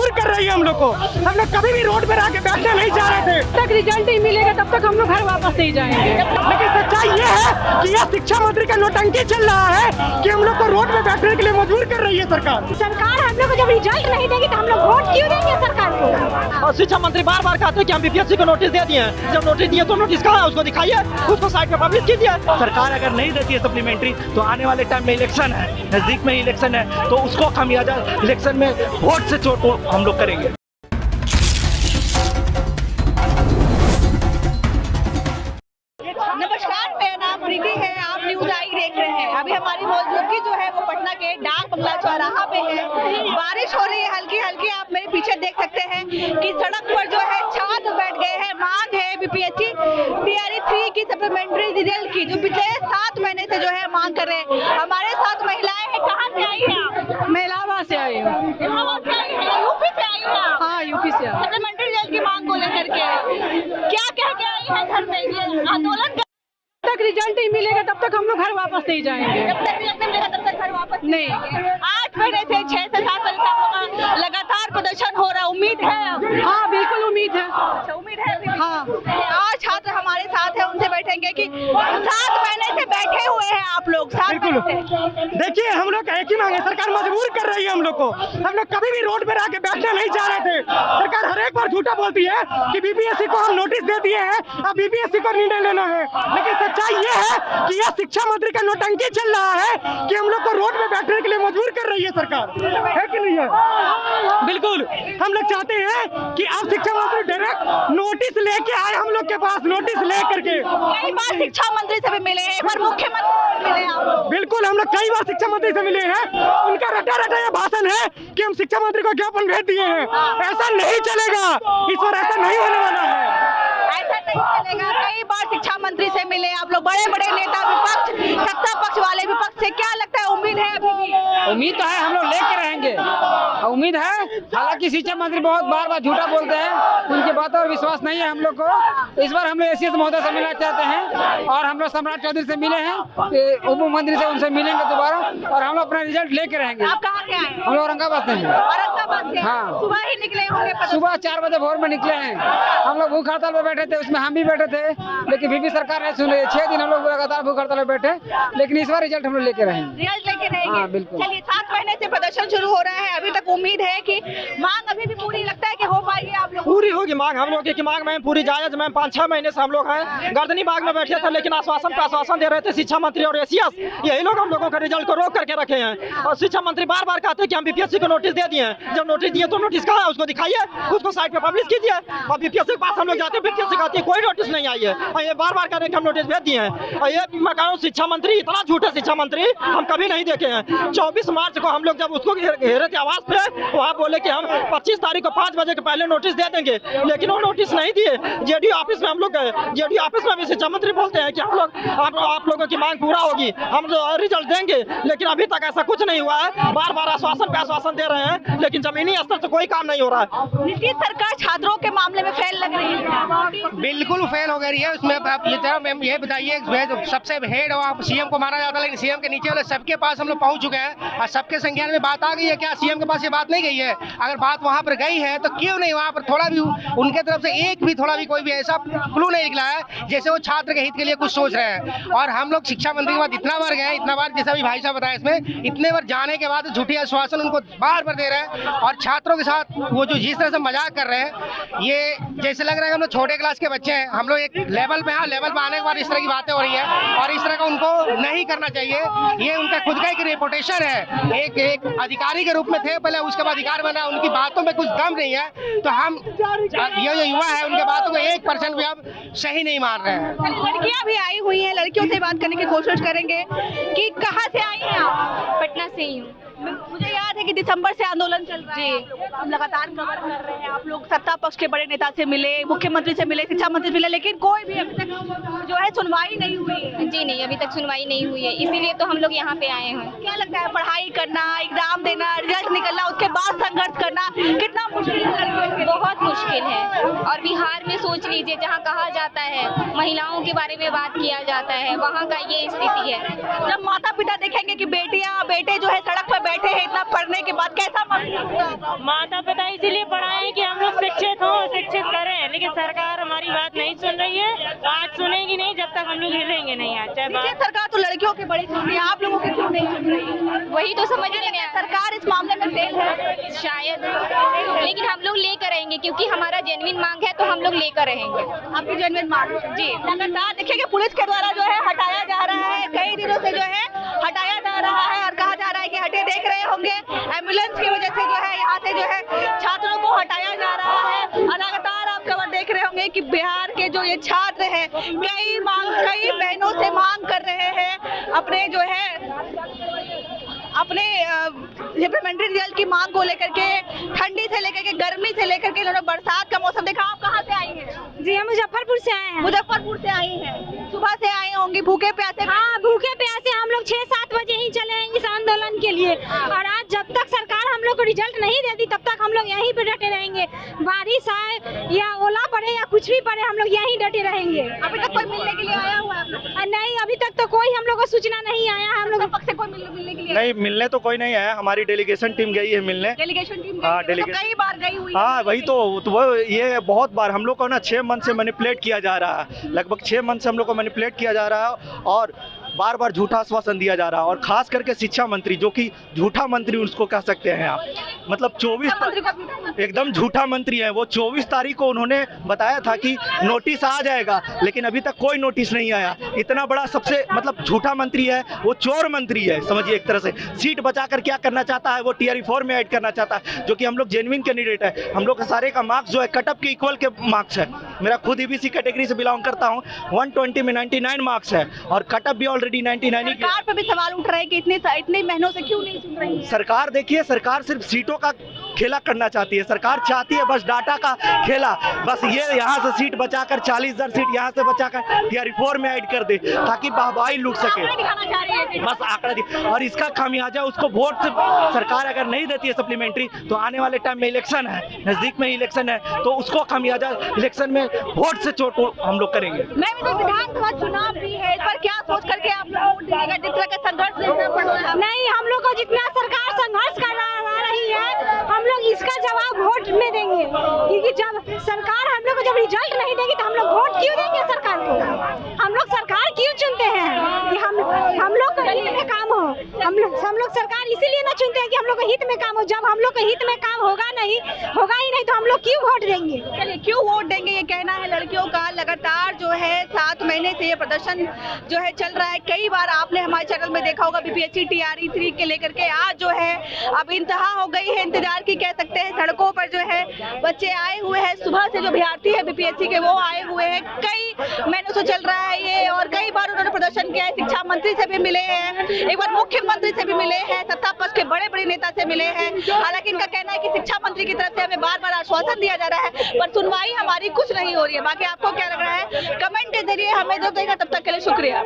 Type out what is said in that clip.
मजबूर कर रही है हम लोग को। हम लोग कभी भी रोड पर आके बैठना नहीं चाह रहे थे। तक रिजल्ट नहीं मिलेगा तब तक हम लोग घर वापस नहीं जाएंगे। लेकिन सच्चाई ये है कि यह शिक्षा मंत्री का नौटंकी चल रहा है कि हम लोग को रोड पे बैठने के लिए मजबूर कर रही है सरकार। सरकार हम लोग को जब रिजल्ट नहीं देगी तो हम लोग वोट क्यों देंगे सरकार को? और शिक्षा मंत्री बार बार कहते हैं कि हम बीपीएससी को नोटिस दे दिए हैं। जब नोटिस दिए तो नोटिस कहाँ है, उसको दिखाइए, उसको साइट पे पब्लिश कीजिए। सरकार अगर नहीं देती है सप्लीमेंट्री तो आने वाले टाइम में इलेक्शन है, नजदीक में इलेक्शन है, तो उसको खामियाजा इलेक्शन में वोट से चोट हम लोग करेंगे। नमस्कार, मेरा नाम प्रीति है। आप न्यूज आई देख रहे हैं। अभी हमारी मौजूदगी जो है वो पटना के डाक बंगला चौराहा पे है। बारिश हो रही है हल्की हल्की। आप मेरे पीछे देख सकते हैं कि सड़क पर जो है छात्र बैठ गए हैं। मांग है बीपीएससी तैयारी 3 की सप्लीमेंट्री रिजल्ट की, जो पिछले 7 महीने से जो है मांग कर रहे हैं। हमारे साथ महिलाएं हैं। कहाँ से आई है आप? मैं इलाहाबाद से आई हूँ। यूपी से आई है आप? हाँ, यूपी से। सप्लीमेंट्री रिजल्ट की मांग को लेकर के क्या कह के आई है घर में? ये आंदोलन तक रिजल्ट नहीं मिलेगा तब तक हम लोग घर वापस नहीं जाएंगे। जब तक रिजल्ट नहीं मिलेगा तब तक घर वापस नहीं। 8 महीने से 6 से 7 महीने से आप लोगों का लगातार प्रदर्शन हो रहा है। उम्मीद है अब? हाँ, बिल्कुल उम्मीद है। अच्छा, उम्मीद है अभी भी? हाँ। और छात्र हमारे साथ है, उनसे बैठेंगे कि 7 महीने से बैठे हुए हैं आप लोग। 7 बिल्कुल। महीने से देखिए, हम लोग एक ही मांगे, सरकार मजबूर कर रही है हम लोग को। हम लोग कभी भी रोड पर आके बैठना नहीं चाह रहे थे। सरकार हर एक बार झूठा बोलती है कि बीपीएससी को हम नोटिस दे दिए हैं, अब बीपीएससी को निर्णय लेना है। लेकिन सच्चाई ये है कि यह शिक्षा मंत्री का नौटंकी चल रहा है कि हम लोग को रोड पे बैठने के लिए मजबूर कर रही है सरकार, है कि नहीं है? बिल्कुल। हम लोग चाहते हैं कि अब शिक्षा मंत्री डायरेक्ट नोटिस लेके आए हम लोग के पास, नोटिस ले करके। कई बार शिक्षा मंत्री से भी मिले हैं, एक बार मुख्यमंत्री से मिले आप लोग। बिल्कुल, हम लोग कई बार शिक्षा मंत्री से मिले हैं। उनका रटा रटा ये भाषण है कि हम शिक्षा मंत्री को ज्ञापन भेज दिए हैं। ऐसा नहीं चलेगा, इस बार ऐसा नहीं होने वाला है। ऐसा नहीं चलेगा। कई बार शिक्षा मंत्री से मिले आप लोग, बड़े बड़े नेता, विपक्ष, सत्ता पक्ष वाले, विपक्ष से क्या लगता है, उम्मीद है अभी भी? उम्मीद तो है, हम लोग लेके रहेंगे, उम्मीद है। हालांकि शिक्षा मंत्री बहुत बार झूठा बोलते हैं, उनकी बातों पर विश्वास नहीं है हम लोग को। इस बार हम लोग एसीएस महोदय से मिलना चाहते हैं और हम लोग सम्राट चौधरी से मिले हैं, उप मुख्यमंत्री से, उनसे मिलेंगे दोबारा और हम लोग अपना रिजल्ट लेके रहेंगे। आप कहाँ से आए? हम लोग औरंगाबाद से हैं। औरंगाबाद से? हाँ। सुबह ही निकले होंगे? सुबह 4 बजे भोर में निकले हैं। हम लोग भूख हड़ताल पे बैठे थे, उसमें हम भी बैठे थे, लेकिन बीपी सरकार नहीं सुन रही। 6 दिन हम लोग लगातार भूख हड़ताल पे बैठे, लेकिन इस बार रिजल्ट हम लोग लेके रहेंगे। रिजल्ट लेके रहेंगे? हाँ, बिल्कुल। चलिए, 7 महीने से प्रदर्शन शुरू हो रहा है, अभी तक उम्मीद है कि मांग अभी भी पूरी लगता है कि हो पाएगी आप लोग? पूरी होगी मांग हम लोग की मांग में पूरी जायज। मैम 5-6 महीने से हम लोग हैं गर्दनी बाग में बैठे थे, लेकिन आश्वासन पे आश्वासन दे रहे थे शिक्षा मंत्री और एसीएस। यही लोग हम लोगों का रिजल्ट को रोक करके रखे हैं। और शिक्षा मंत्री बार बार कहते हैं कि हम बीपीएससी को नोटिस दे दिए हैं। जब नोटिस दिए तो नोटिस कहाँ है, उसको दिखाइए, उसको साइट पे पब्लिश कीजिए। और बीपीएससी के पास हम लोग जाते हैं, बीपीएससी कहती है कोई नोटिस नहीं आई है, और ये बार बार कह रहे हैं कि हम नोटिस भेज दिए हैं। और ये मैं कह रहा हूँ, शिक्षा मंत्री इतना झूठा शिक्षा मंत्री हम कभी नहीं देखे हैं। 24 मार्च को हम लोग जब उसको घेरे थे आवाज पे, वहाँ बोले कि हम 25 तारीख को 5 बजे के पहले नोटिस दे देंगे, लेकिन वो नोटिस नहीं दिए। जेडीयू ऑफिस में हम लोग गए, जेडीयू ऑफिस में भी शिक्षा मंत्री बोलते हैं कि हम लोग आप लोगों की मांग पूरा होगी, हम रिजल्ट देंगे, लेकिन अभी तक ऐसा कुछ नहीं हुआ है। बार बार आश्वासन पे आश्वासन दे रहे हैं, लेकिन जमीनी स्तर से कोई काम नहीं हो रहा है। नीतीश सरकार छात्रों के मामले में फेल लग रही है? बिल्कुल फेल हो गई है। उसमें आप ये बताइए, सबसे हेड सीएम को माना जाता है, लेकिन सीएम के नीचे वाले सबके पास हम लोग पहुंच चुके हैं और सबके संज्ञान में बात आ गई है। क्या सीएम के पास ये बात नहीं गई है? अगर बात वहां पर गई है तो क्यों नहीं वहां पर थोड़ा भी उनके तरफ से एक भी थोड़ा भी कोई भी ऐसा क्लू नहीं निकला है जैसे वो छात्र के हित के लिए कुछ सोच रहे हैं। और हम लोग शिक्षा मंत्री के बाद इतना बार गए, इतना बार, जैसा भी भाई साहब बताया, इसमें इतने बार जाने के बाद झूठी आश्वासन उनको बार बार दे रहे हैं। और छात्रों के साथ वो जो जिस तरह से मजाक कर रहे हैं, ये जैसे लग रहा है हम लोग छोटे क्लास के बच्चे हैं। हम लोग एक लेवल पे, हाँ, लेवल पे आने के बाद इस तरह की बातें हो रही है और इस तरह का उनको नहीं करना चाहिए। ये उनका खुद का एक रेपुटेशन है, एक अधिकारी के रूप में थे पहले, उसके बाद अधिकारी बना, उनकी बातों में कुछ दम नहीं है। तो हम ये जो युवा है उनके बातों को 1% भी अब सही नहीं मान रहे हैं। लड़कियां भी आई हुई हैं, लड़कियों से बात करने की कोशिश करेंगे कि कहाँ से आई हैं आप? पटना से ही हूँ। मुझे याद है कि दिसंबर से आंदोलन चल रहा है, हम लगातार कवर कर रहे हैं। आप लोग सत्ता पक्ष के बड़े नेता से मिले, मुख्यमंत्री से मिले, शिक्षा मंत्री से मिले, लेकिन कोई भी अभी तक जो है सुनवाई नहीं हुई। जी नहीं, अभी तक सुनवाई नहीं हुई है, इसीलिए तो हम लोग यहाँ पे आए हैं। क्या लगता है, पढ़ाई करना, एग्जाम देना, रिजल्ट निकलना, उसके बाद संघर्ष करना कितना मुश्किल है? बहुत मुश्किल है। और बिहार में सोच लीजिए, जहाँ कहा जाता है महिलाओं के बारे में बात किया जाता है, वहाँ का ये स्थिति है। जब माता पिता देखेंगे कि बेटियां बेटे जो है सड़क पर बैठे हैं इतना पढ़ने के बाद, कैसा माता पिता इसीलिए पढ़ाए हैं कि हम लोग शिक्षित हों, शिक्षित करें, लेकिन सरकार हमारी बात नहीं सुन रही है। आज सुनेगी नहीं जब तक हम लोग हिलेंगे नहीं। आज चाहे बात सरकार तो लड़कियों की बड़ी सुन रही है, आप लोगों की क्यों नहीं सुन रही है? वही तो समझ नहीं आ रहा। सरकार इस मामले में फेल है शायद, लेकिन हम लोग लेकर रहेंगे क्योंकि हमारा जेन्युइन मांग है, तो हम लोग लेकर रहेंगे। आपकी जेन्युइन मांग जी। लगातार देखिए कि पुलिस के द्वारा जो है हटाया जा रहा है, कई दिनों से जो है हटाया जा रहा है और कहा जा रहा है कि हटे देख रहे होंगे एम्बुलेंस की वजह से जो है यहाँ से जो है छात्रों को हटाया जा रहा है। और लगातार आप खबर देख रहे होंगे कि बिहार के जो ये छात्र हैं कई बहनों से मांग कर रहे हैं अपने जो है अपने सप्लीमेंट्री रिजल्ट की मांग को लेकर के, ठंडी से लेकर के गर्मी से लेकर के, इन्होंने बरसात का मौसम देखा। आप कहाँ से आई हैं? जी हम मुजफ्फरपुर से आए हैं। मुजफ्फरपुर से आई हैं, सुबह से आई होंगी भूखे प्यासे। हाँ भूखे प्यासे हम लोग 6-7 बजे ही चले हैं इस आंदोलन के लिए, और आज जब तक सरकार हम लोग को रिजल्ट नहीं देती तब तक हम लोग यहीं पे डटे रहेंगे। बारिश आए या ओला पड़े या कुछ भी पड़े, हम लोग यहीं डटे रहेंगे। अभी तक कोई मिलने के लिए आया हुआ है? नहीं, अभी तक तो कोई हम लोग को सूचना नहीं आया है। हम लोग पक्ष से कोई मिलने के लिए? नहीं, मिलने तो कोई नहीं आया। हमारी डेलीगेशन टीम गई है मिलने। डेलीगेशन टीम हाँ, तो कई बार गई हुई। हाँ वही तो वो ये बहुत बार हम लोग को ना 6 मंथ से मैनिपुलेट किया जा रहा है। लगभग 6 मंथ से हम लोग को मैनिपुलेट किया जा रहा है और बार बार झूठा आश्वासन दिया जा रहा है। और खास करके शिक्षा मंत्री, जो कि झूठा मंत्री उसको कह सकते हैं आप, मतलब 24 एकदम झूठा मंत्री है वो। 24 तारीख को उन्होंने बताया था कि नोटिस आ जाएगा, लेकिन अभी तक कोई नोटिस नहीं आया। इतना बड़ा सबसे मतलब झूठा मंत्री है वो, चोर मंत्री है समझिए एक तरह से। सीट बचाकर क्या करना चाहता है वो, टीआर 4 में ऐड करना चाहता है, जो कि हम लोग जेन्युइन कैंडिडेट है। हम लोग का सारे का मार्क्स जो है कटअप के इक्वल के मार्क्स है। मेरा खुद ईबीसी कैटेगरी से बिलोंग करता हूँ। 120 में 99 मार्क्स है और कटअप भी ऑलरेडी 99 ही। सरकार पर भी सवाल उठ रहे हैं कि इतने महीनों से क्यों नहीं सुन रही है सरकार। देखिए सरकार सिर्फ सीटों का खेला करना चाहती है। सरकार चाहती है बस डाटा का खेला, बस ये यहाँ से सीट बचाकर 40,000 सीट यहाँ से बचाकर टीआर 4 में ऐड कर दे ताकि वाहवाही लूट सके। बस आंकड़ा दी, और इसका खामियाजा उसको वोट से सरकार अगर नहीं देती है सप्लीमेंट्री, तो आने वाले टाइम में इलेक्शन है, नजदीक में इलेक्शन है, तो उसको खामियाजा इलेक्शन में वोट से चोट हम लोग करेंगे। विधानसभा चुनाव भी है, इस पर क्या सोच करके आप लोग वोट देंगे? जिस तरह का संघर्ष देखना पड़ रहा है। नहीं, हम लोग को जितना सरकार संघर्ष कर रही है हम लोग इसका जवाब वोट में देंगे, क्योंकि जब सरकार हम लोग को जब रिजल्ट नहीं देगी तो हम लोग वोट क्यों देंगे सरकार को? हम लोग सरकार क्यों चुनते हैं कि हम लोग को हित में काम हो? हम लोग सरकार इसीलिए ना चुनते हैं कि हम लोग को हित में काम हो। जब हम लोग को हित में काम होगा ही नहीं तो हम लोग क्यों वोट देंगे? चलिए, क्यों वोट देंगे ये कहना है लड़कियों का। लगातार जो है 7 महीने से ये प्रदर्शन जो है चल रहा है। कई बार आपने हमारे चैनल में देखा होगा बीपीएससी टीआर 3 के लेकर के आज जो है अब इंतहा हो गई है इंतजार की, कह सकते हैं। सड़कों पर जो है बच्चे आए हुए हैं, सुबह से जो अभ्यर्थी है बीपीएससी के वो आए हुए हैं। कई महीनों से चल रहा है ये, और कई बार उन्होंने प्रदर्शन किया है। शिक्षा मंत्री से भी मिले हैं, एक बार मुख्यमंत्री से भी मिले हैं, सत्ता पक्ष के बड़े बड़े नेता से मिले हैं। हालांकि इनका कहना है कि शिक्षा मंत्री की तरफ से हमें बार बार आश्वासन दिया जा रहा है, पर सुनवाई हमारी कुछ नहीं हो रही है। बाकी आपको क्या लग रहा है कमेंट के जरिए हमें दो देगा। तब तक के लिए शुक्रिया।